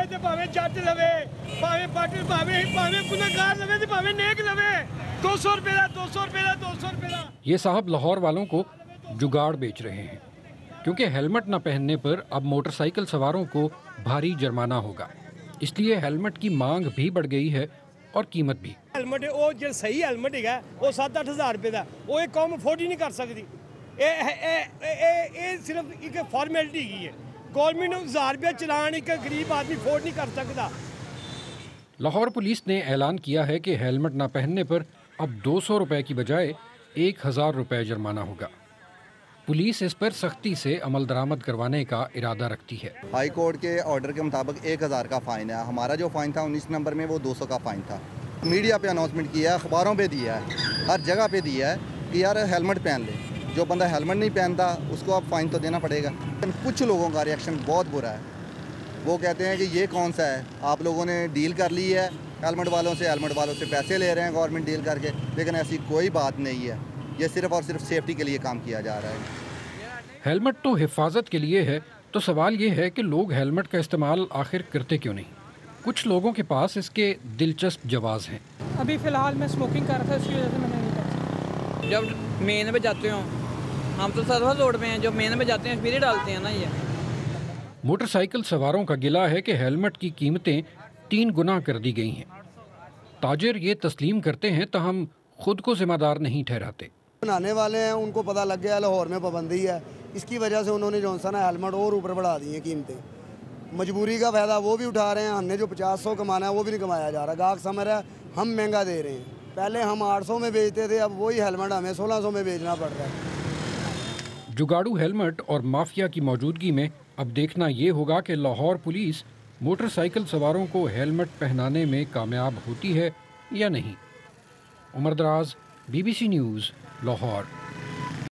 ते भावे जट लवे, भावे पट भावे गुनहगार लवे ते भावे नेक लवे, 200 रुपए का 200 रुपए का 200 रुपए का। ये साहब लाहौर वालों को जुगाड़ बेच रहे हैं, क्योंकि हेलमेट न पहनने पर अब मोटरसाइकिल सवारों को भारी जुर्माना होगा। इसलिए हेलमेट की मांग भी बढ़ गई है और कीमत भी। हेलमेट वो जो सही हेलमेट है वो 7-8 हज़ार रुपए का, वो एक कौम अफोर्ड ही नहीं कर सकती। ये सिर्फ एक फॉर्मेलिटी ही है। गवर्नमेंट 1000 रुपया चलान एक गरीब आदमी अफोर्ड नहीं कर सकता। लाहौर पुलिस ने ऐलान किया है कि हेलमेट न पहनने पर अब 200 रुपए की बजाय 1000 रुपए जुर्माना होगा। पुलिस इस पर सख्ती से अमल दरामद करवाने का इरादा रखती है। हाई कोर्ट के ऑर्डर के मुताबिक 1000 का फ़ाइन है। हमारा जो फ़ाइन था 19 नंबर में, वो 200 का फ़ाइन था। मीडिया पे अनाउंसमेंट किया है, अखबारों पे दिया है, हर जगह पे दिया है कि यार हेलमेट पहन ले। जो बंदा हेलमेट नहीं पहनता उसको अब फ़ाइन तो देना पड़ेगा। कुछ लोगों का रिएक्शन बहुत बुरा है। वो कहते हैं कि ये कौन सा है, आप लोगों ने डील कर ली है हेलमेट वालों से पैसे ले रहे हैं गवर्नमेंट डील करके। लेकिन ऐसी कोई बात नहीं है, ये सिर्फ और सिर्फ सेफ्टी के लिए काम किया जा रहा है। हेलमेट तो हिफाजत के लिए है, तो सवाल ये है कि लोग हेलमेट का इस्तेमाल आखिर करते क्यों नहीं? कुछ लोगों के पास इसके दिलचस्प जवाब हैं। अभी फ़िलहाल मैं स्मोकिंग कर रहा था, इसकी वजह से मैंने नहीं करता। जब मेन पे जाते हो, हम तो सर्वर रोड पे हैं, जब मेन पे जाते हैं फिर ही डालते हैं ना। ये मोटरसाइकिल सवारों का गिला है कि हेलमेट की कीमतें 3 गुना कर दी गई हैं। ताजिर ये तस्लीम करते हैं, तो हम खुद को जिम्मेदार नहीं ठहराते। बनाने वाले हैं, उनको पता लग गया लाहौर में पाबंदी है, इसकी वजह से उन्होंने जो सा ना हेलमेट और ऊपर बढ़ा दी हैं कीमतें। मजबूरी का फ़ायदा वो भी उठा रहे हैं। हमने जो 50-100 कमाना है वो भी नहीं कमाया जा रहा। गाहक समझ रहा है हम महंगा दे रहे हैं। पहले हम 800 में बेचते थे, अब वही हेलमेट हमें 1600 में बेचना पड़ रहा है। जुगाड़ू हेलमेट और माफिया की मौजूदगी में अब देखना ये होगा कि लाहौर पुलिस मोटरसाइकिल सवारों को हेलमेट पहनाने में कामयाब होती है या नहीं। उमर दराज, BBC न्यूज़, लाहौर।